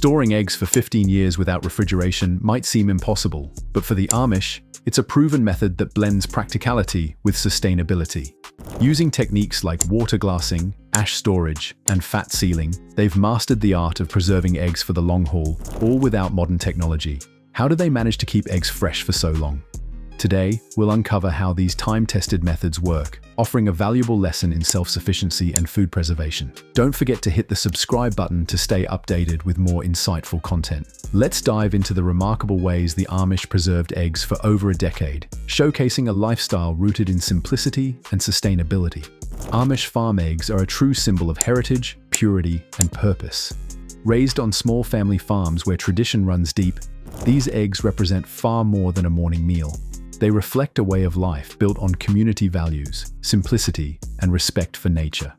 Storing eggs for 15 years without refrigeration might seem impossible, but for the Amish, it's a proven method that blends practicality with sustainability. Using techniques like water glassing, ash storage, and fat sealing, they've mastered the art of preserving eggs for the long haul, all without modern technology. How do they manage to keep eggs fresh for so long? Today, we'll uncover how these time-tested methods work, offering a valuable lesson in self-sufficiency and food preservation. Don't forget to hit the subscribe button to stay updated with more insightful content. Let's dive into the remarkable ways the Amish preserved eggs for over a decade, showcasing a lifestyle rooted in simplicity and sustainability. Amish farm eggs are a true symbol of heritage, purity, and purpose. Raised on small family farms where tradition runs deep, these eggs represent far more than a morning meal. They reflect a way of life built on community values, simplicity, and respect for nature.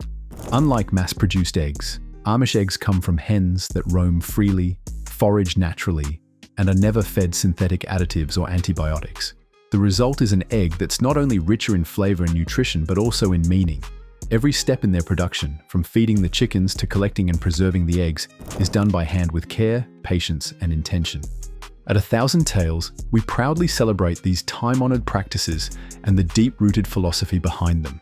Unlike mass-produced eggs, Amish eggs come from hens that roam freely, forage naturally, and are never fed synthetic additives or antibiotics. The result is an egg that's not only richer in flavor and nutrition, but also in meaning. Every step in their production, from feeding the chickens to collecting and preserving the eggs, is done by hand with care, patience, and intention. At 1,000 Tales, we proudly celebrate these time-honored practices and the deep-rooted philosophy behind them.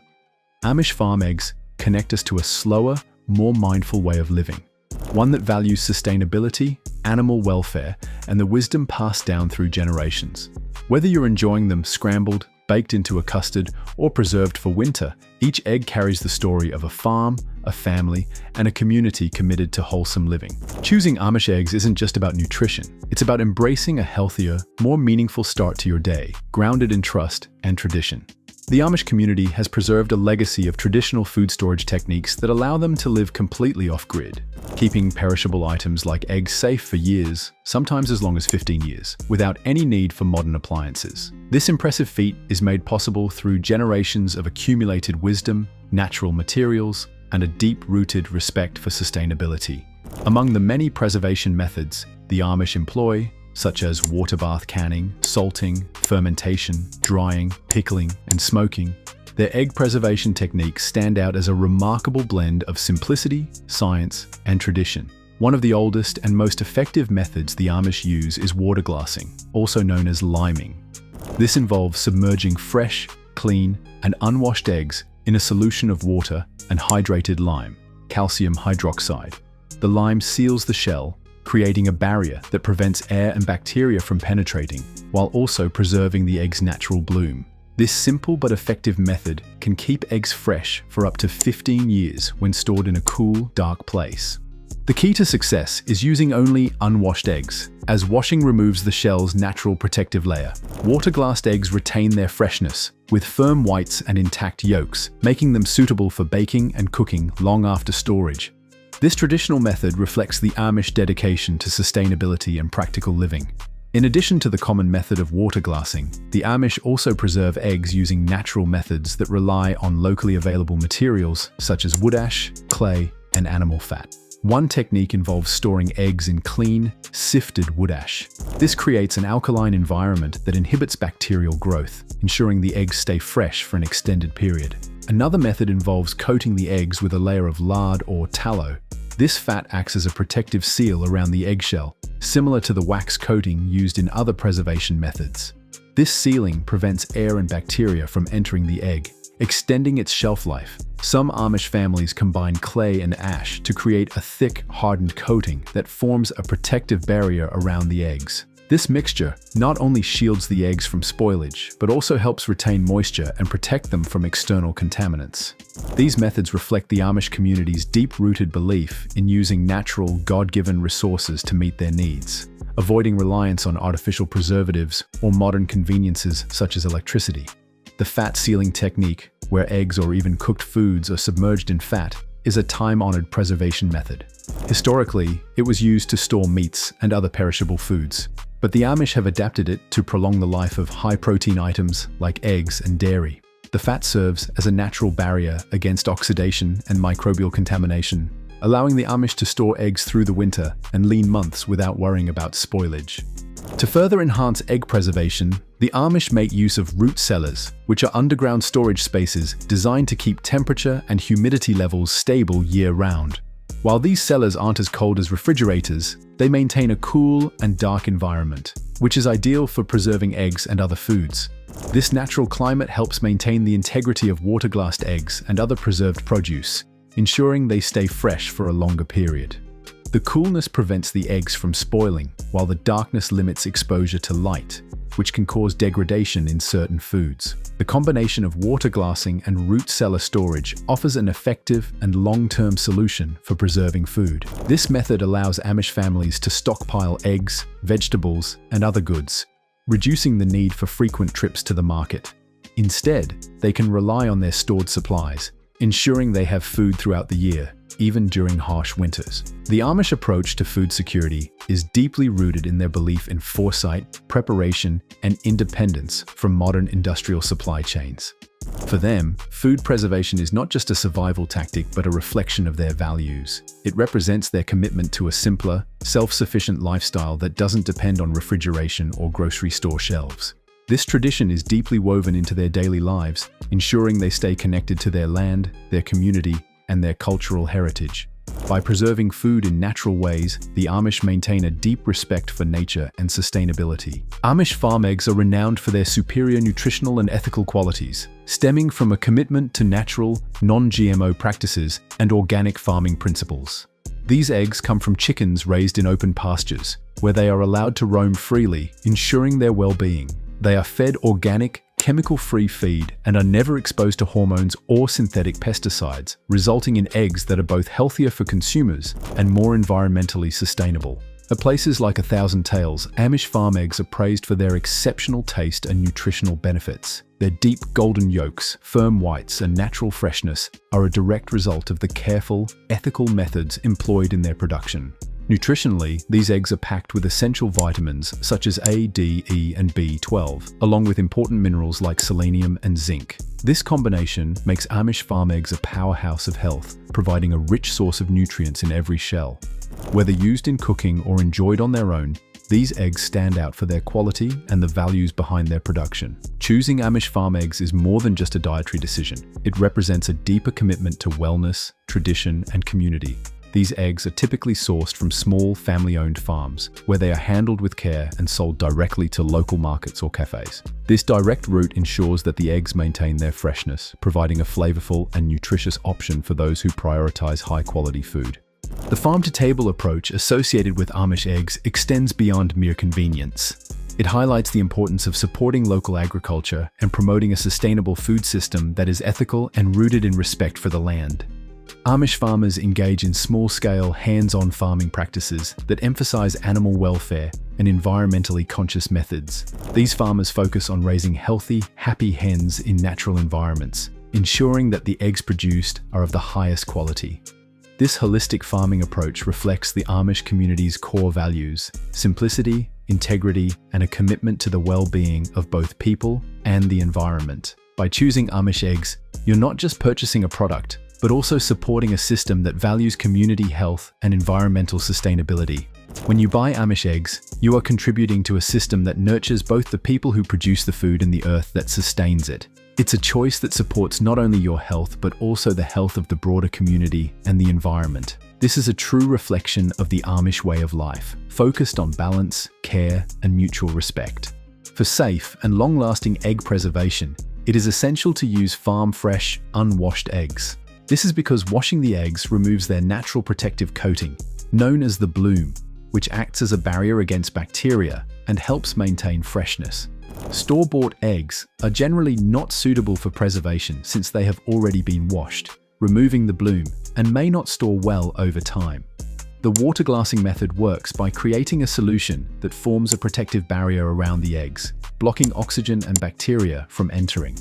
Amish farm eggs connect us to a slower, more mindful way of living, one that values sustainability, animal welfare, and the wisdom passed down through generations. Whether you're enjoying them scrambled, baked into a custard, or preserved for winter, each egg carries the story of a farm, a family, and a community committed to wholesome living. Choosing Amish eggs isn't just about nutrition. It's about embracing a healthier, more meaningful start to your day, grounded in trust and tradition. The Amish community has preserved a legacy of traditional food storage techniques that allow them to live completely off-grid, keeping perishable items like eggs safe for years, sometimes as long as 15 years, without any need for modern appliances. This impressive feat is made possible through generations of accumulated wisdom, natural materials, and a deep-rooted respect for sustainability. Among the many preservation methods the Amish employ, such as water bath canning, salting, fermentation, drying, pickling, and smoking, their egg preservation techniques stand out as a remarkable blend of simplicity, science, and tradition. One of the oldest and most effective methods the Amish use is water glassing, also known as liming. This involves submerging fresh, clean, and unwashed eggs in a solution of water and hydrated lime, calcium hydroxide. The lime seals the shell, creating a barrier that prevents air and bacteria from penetrating, while also preserving the egg's natural bloom. This simple but effective method can keep eggs fresh for up to 15 years when stored in a cool, dark place. The key to success is using only unwashed eggs, as washing removes the shell's natural protective layer. Water-glassed eggs retain their freshness, with firm whites and intact yolks, making them suitable for baking and cooking long after storage. This traditional method reflects the Amish dedication to sustainability and practical living. In addition to the common method of water glassing, the Amish also preserve eggs using natural methods that rely on locally available materials such as wood ash, clay, and animal fat. One technique involves storing eggs in clean, sifted wood ash. This creates an alkaline environment that inhibits bacterial growth, ensuring the eggs stay fresh for an extended period. Another method involves coating the eggs with a layer of lard or tallow. This fat acts as a protective seal around the eggshell, similar to the wax coating used in other preservation methods. This sealing prevents air and bacteria from entering the egg, extending its shelf life. Some Amish families combine clay and ash to create a thick, hardened coating that forms a protective barrier around the eggs. This mixture not only shields the eggs from spoilage, but also helps retain moisture and protect them from external contaminants. These methods reflect the Amish community's deep-rooted belief in using natural, God-given resources to meet their needs, avoiding reliance on artificial preservatives or modern conveniences such as electricity. The fat sealing technique, where eggs or even cooked foods are submerged in fat, is a time-honored preservation method. Historically, it was used to store meats and other perishable foods, but the Amish have adapted it to prolong the life of high-protein items like eggs and dairy. The fat serves as a natural barrier against oxidation and microbial contamination, allowing the Amish to store eggs through the winter and lean months without worrying about spoilage. To further enhance egg preservation, the Amish make use of root cellars, which are underground storage spaces designed to keep temperature and humidity levels stable year-round. While these cellars aren't as cold as refrigerators, they maintain a cool and dark environment, which is ideal for preserving eggs and other foods. This natural climate helps maintain the integrity of water-glassed eggs and other preserved produce, ensuring they stay fresh for a longer period. The coolness prevents the eggs from spoiling, while the darkness limits exposure to light, which can cause degradation in certain foods. The combination of water glassing and root cellar storage offers an effective and long-term solution for preserving food. This method allows Amish families to stockpile eggs, vegetables, and other goods, reducing the need for frequent trips to the market. Instead, they can rely on their stored supplies, ensuring they have food throughout the year, even during harsh winters. The Amish approach to food security is deeply rooted in their belief in foresight, preparation, and independence from modern industrial supply chains. For them, food preservation is not just a survival tactic but a reflection of their values. It represents their commitment to a simpler, self-sufficient lifestyle that doesn't depend on refrigeration or grocery store shelves. This tradition is deeply woven into their daily lives, ensuring they stay connected to their land, their community, and their cultural heritage. By preserving food in natural ways, the Amish maintain a deep respect for nature and sustainability. Amish farm eggs are renowned for their superior nutritional and ethical qualities, stemming from a commitment to natural, non-GMO practices and organic farming principles. These eggs come from chickens raised in open pastures, where they are allowed to roam freely, ensuring their well-being. They are fed organic, chemical-free feed and are never exposed to hormones or synthetic pesticides, resulting in eggs that are both healthier for consumers and more environmentally sustainable. At places like 1,000 Tales, Amish farm eggs are praised for their exceptional taste and nutritional benefits. Their deep golden yolks, firm whites, and natural freshness are a direct result of the careful, ethical methods employed in their production. Nutritionally, these eggs are packed with essential vitamins such as A, D, E, and B12, along with important minerals like selenium and zinc. This combination makes Amish farm eggs a powerhouse of health, providing a rich source of nutrients in every shell. Whether used in cooking or enjoyed on their own, these eggs stand out for their quality and the values behind their production. Choosing Amish farm eggs is more than just a dietary decision. It represents a deeper commitment to wellness, tradition, and community. These eggs are typically sourced from small, family-owned farms, where they are handled with care and sold directly to local markets or cafes. This direct route ensures that the eggs maintain their freshness, providing a flavorful and nutritious option for those who prioritize high-quality food. The farm-to-table approach associated with Amish eggs extends beyond mere convenience. It highlights the importance of supporting local agriculture and promoting a sustainable food system that is ethical and rooted in respect for the land. Amish farmers engage in small-scale, hands-on farming practices that emphasize animal welfare and environmentally conscious methods. These farmers focus on raising healthy, happy hens in natural environments, ensuring that the eggs produced are of the highest quality. This holistic farming approach reflects the Amish community's core values: simplicity, integrity, and a commitment to the well-being of both people and the environment. By choosing Amish eggs, you're not just purchasing a product, but also supporting a system that values community health and environmental sustainability. When you buy Amish eggs, you are contributing to a system that nurtures both the people who produce the food and the earth that sustains it. It's a choice that supports not only your health, but also the health of the broader community and the environment. This is a true reflection of the Amish way of life, focused on balance, care, and mutual respect. For safe and long-lasting egg preservation, it is essential to use farm-fresh, unwashed eggs. This is because washing the eggs removes their natural protective coating, known as the bloom, which acts as a barrier against bacteria and helps maintain freshness. Store-bought eggs are generally not suitable for preservation since they have already been washed, removing the bloom, and may not store well over time. The water glassing method works by creating a solution that forms a protective barrier around the eggs, blocking oxygen and bacteria from entering.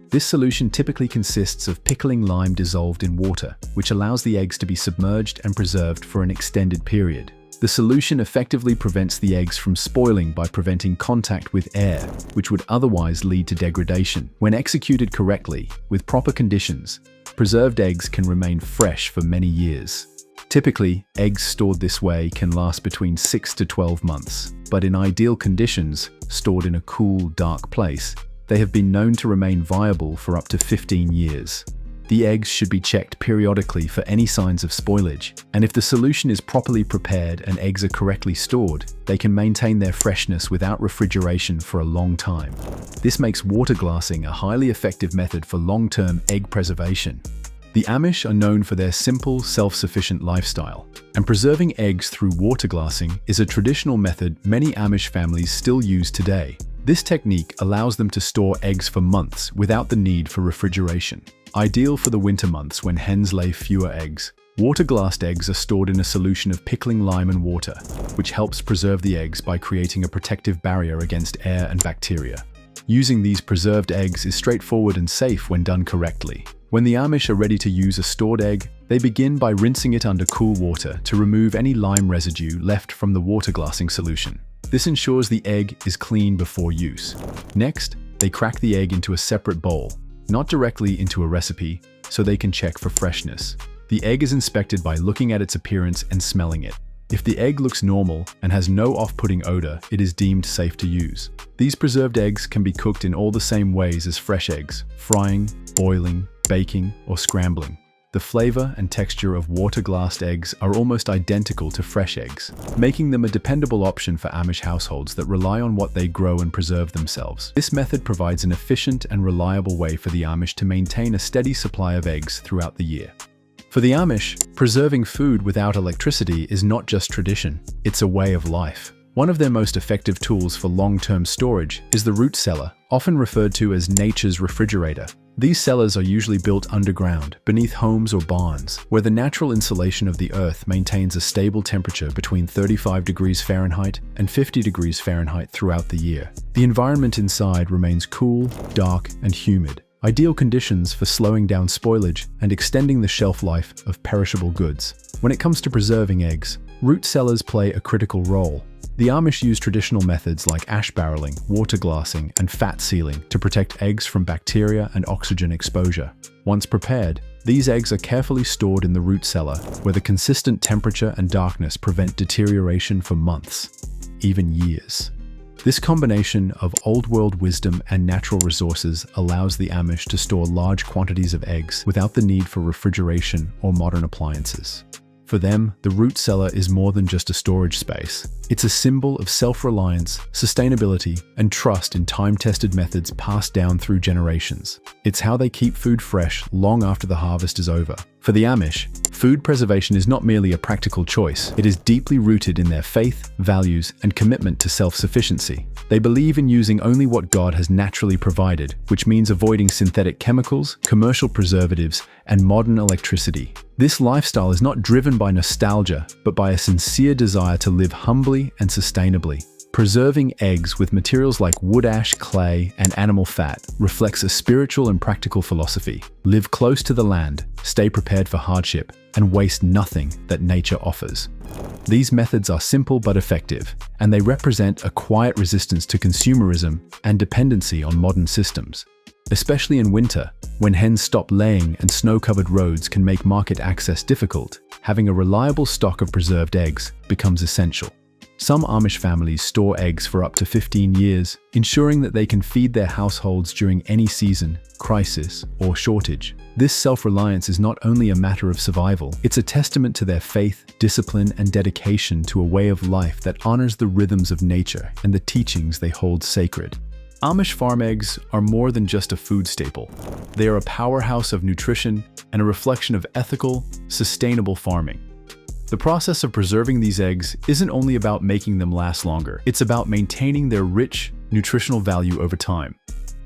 This solution typically consists of pickling lime dissolved in water, which allows the eggs to be submerged and preserved for an extended period. The solution effectively prevents the eggs from spoiling by preventing contact with air, which would otherwise lead to degradation. When executed correctly, with proper conditions, preserved eggs can remain fresh for many years. Typically, eggs stored this way can last between 6 to 12 months, but in ideal conditions, stored in a cool, dark place, they have been known to remain viable for up to 15 years. The eggs should be checked periodically for any signs of spoilage, and if the solution is properly prepared and eggs are correctly stored, they can maintain their freshness without refrigeration for a long time. This makes water glassing a highly effective method for long-term egg preservation. The Amish are known for their simple, self-sufficient lifestyle, and preserving eggs through water glassing is a traditional method many Amish families still use today. This technique allows them to store eggs for months without the need for refrigeration. Ideal for the winter months when hens lay fewer eggs. Water-glassed eggs are stored in a solution of pickling lime and water, which helps preserve the eggs by creating a protective barrier against air and bacteria. Using these preserved eggs is straightforward and safe when done correctly. When the Amish are ready to use a stored egg, they begin by rinsing it under cool water to remove any lime residue left from the water glassing solution. This ensures the egg is clean before use. Next, they crack the egg into a separate bowl, not directly into a recipe, so they can check for freshness. The egg is inspected by looking at its appearance and smelling it. If the egg looks normal and has no off-putting odor, it is deemed safe to use. These preserved eggs can be cooked in all the same ways as fresh eggs: frying, boiling, baking, or scrambling. The flavor and texture of water-glassed eggs are almost identical to fresh eggs, making them a dependable option for Amish households that rely on what they grow and preserve themselves. This method provides an efficient and reliable way for the Amish to maintain a steady supply of eggs throughout the year. For the Amish, preserving food without electricity is not just tradition, it's a way of life. One of their most effective tools for long-term storage is the root cellar, often referred to as nature's refrigerator. These cellars are usually built underground, beneath homes or barns, where the natural insulation of the earth maintains a stable temperature between 35 degrees Fahrenheit and 50 degrees Fahrenheit throughout the year. The environment inside remains cool, dark, and humid, ideal conditions for slowing down spoilage and extending the shelf life of perishable goods. When it comes to preserving eggs, root cellars play a critical role. The Amish use traditional methods like ash barreling, water glassing, and fat sealing to protect eggs from bacteria and oxygen exposure. Once prepared, these eggs are carefully stored in the root cellar, where the consistent temperature and darkness prevent deterioration for months, even years. This combination of old-world wisdom and natural resources allows the Amish to store large quantities of eggs without the need for refrigeration or modern appliances. For them, the root cellar is more than just a storage space. It's a symbol of self-reliance, sustainability, and trust in time-tested methods passed down through generations. It's how they keep food fresh long after the harvest is over. For the Amish, food preservation is not merely a practical choice. It is deeply rooted in their faith, values, and commitment to self-sufficiency. They believe in using only what God has naturally provided, which means avoiding synthetic chemicals, commercial preservatives, and modern electricity. This lifestyle is not driven by nostalgia, but by a sincere desire to live humbly and sustainably. Preserving eggs with materials like wood ash, clay, and animal fat reflects a spiritual and practical philosophy. Live close to the land, stay prepared for hardship, and waste nothing that nature offers. These methods are simple but effective, and they represent a quiet resistance to consumerism and dependency on modern systems. Especially in winter, when hens stop laying and snow-covered roads can make market access difficult, having a reliable stock of preserved eggs becomes essential. Some Amish families store eggs for up to 15 years, ensuring that they can feed their households during any season, crisis, or shortage. This self-reliance is not only a matter of survival, it's a testament to their faith, discipline, and dedication to a way of life that honors the rhythms of nature and the teachings they hold sacred. Amish farm eggs are more than just a food staple. They are a powerhouse of nutrition and a reflection of ethical, sustainable farming. The process of preserving these eggs isn't only about making them last longer, it's about maintaining their rich, nutritional value over time.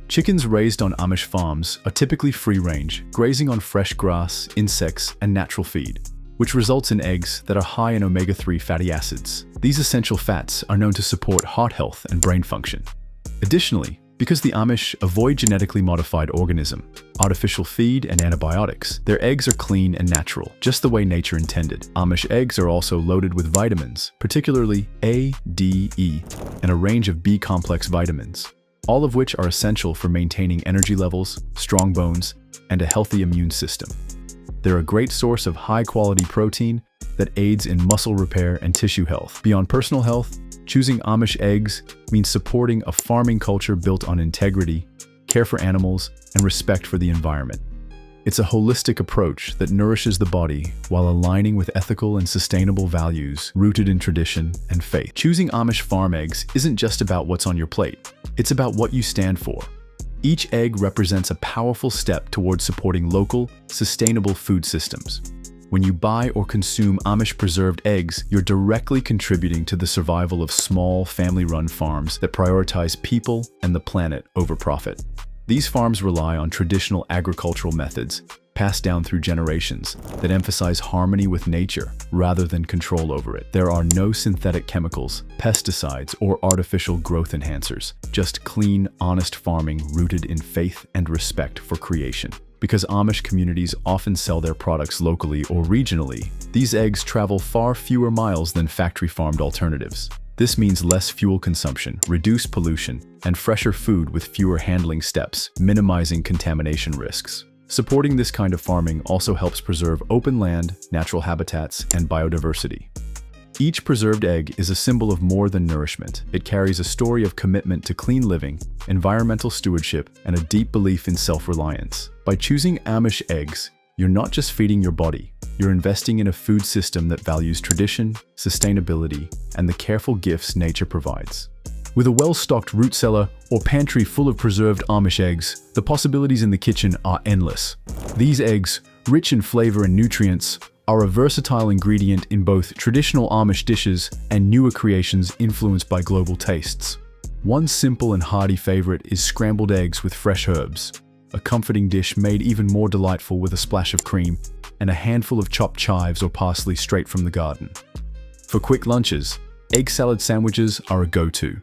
Chickens raised on Amish farms are typically free-range, grazing on fresh grass, insects, and natural feed, which results in eggs that are high in omega-3 fatty acids. These essential fats are known to support heart health and brain function. Additionally, because the Amish avoid genetically modified organisms, artificial feed, and antibiotics, their eggs are clean and natural, just the way nature intended. Amish eggs are also loaded with vitamins, particularly A, D, E, and a range of B-complex vitamins, all of which are essential for maintaining energy levels, strong bones, and a healthy immune system. They're a great source of high-quality protein that aids in muscle repair and tissue health. Beyond personal health, choosing Amish eggs means supporting a farming culture built on integrity, care for animals, and respect for the environment. It's a holistic approach that nourishes the body while aligning with ethical and sustainable values rooted in tradition and faith. Choosing Amish farm eggs isn't just about what's on your plate. It's about what you stand for. Each egg represents a powerful step towards supporting local, sustainable food systems. When you buy or consume Amish preserved eggs, you're directly contributing to the survival of small, family-run farms that prioritize people and the planet over profit. These farms rely on traditional agricultural methods, passed down through generations, that emphasize harmony with nature rather than control over it. There are no synthetic chemicals, pesticides, or artificial growth enhancers, just clean, honest farming rooted in faith and respect for creation. Because Amish communities often sell their products locally or regionally, these eggs travel far fewer miles than factory-farmed alternatives. This means less fuel consumption, reduced pollution, and fresher food with fewer handling steps, minimizing contamination risks. Supporting this kind of farming also helps preserve open land, natural habitats, and biodiversity. Each preserved egg is a symbol of more than nourishment. It carries a story of commitment to clean living, environmental stewardship, and a deep belief in self-reliance. By choosing Amish eggs, you're not just feeding your body, you're investing in a food system that values tradition, sustainability, and the careful gifts nature provides. With a well-stocked root cellar or pantry full of preserved Amish eggs, the possibilities in the kitchen are endless. These eggs, rich in flavor and nutrients, are a versatile ingredient in both traditional Amish dishes and newer creations influenced by global tastes. One simple and hearty favorite is scrambled eggs with fresh herbs, a comforting dish made even more delightful with a splash of cream and a handful of chopped chives or parsley straight from the garden. For quick lunches, egg salad sandwiches are a go-to.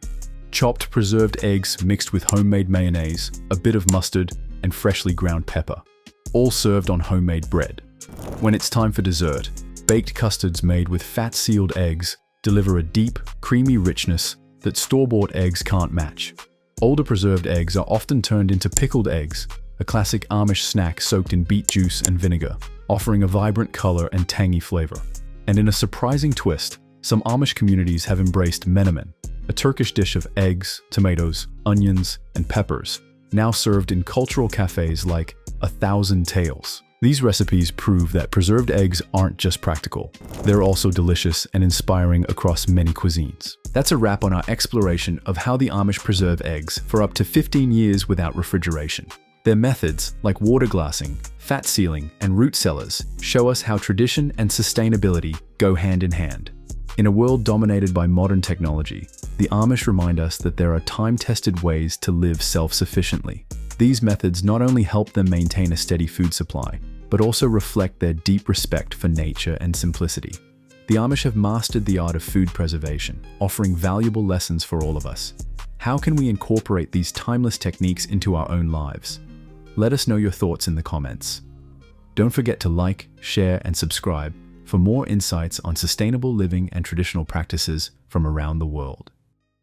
Chopped preserved eggs mixed with homemade mayonnaise, a bit of mustard, and freshly ground pepper, all served on homemade bread. When it's time for dessert, baked custards made with fat-sealed eggs deliver a deep, creamy richness that store-bought eggs can't match. Older preserved eggs are often turned into pickled eggs, a classic Amish snack soaked in beet juice and vinegar, offering a vibrant color and tangy flavor. And in a surprising twist, some Amish communities have embraced menemen, a Turkish dish of eggs, tomatoes, onions, and peppers, now served in cultural cafes like A Thousand Tales. These recipes prove that preserved eggs aren't just practical, they're also delicious and inspiring across many cuisines. That's a wrap on our exploration of how the Amish preserve eggs for up to 15 years without refrigeration. Their methods, like water glassing, fat sealing, and root cellars, show us how tradition and sustainability go hand in hand. In a world dominated by modern technology, the Amish remind us that there are time-tested ways to live self-sufficiently. These methods not only help them maintain a steady food supply, but also reflect their deep respect for nature and simplicity. The Amish have mastered the art of food preservation, offering valuable lessons for all of us. How can we incorporate these timeless techniques into our own lives? Let us know your thoughts in the comments. Don't forget to like, share, and subscribe for more insights on sustainable living and traditional practices from around the world.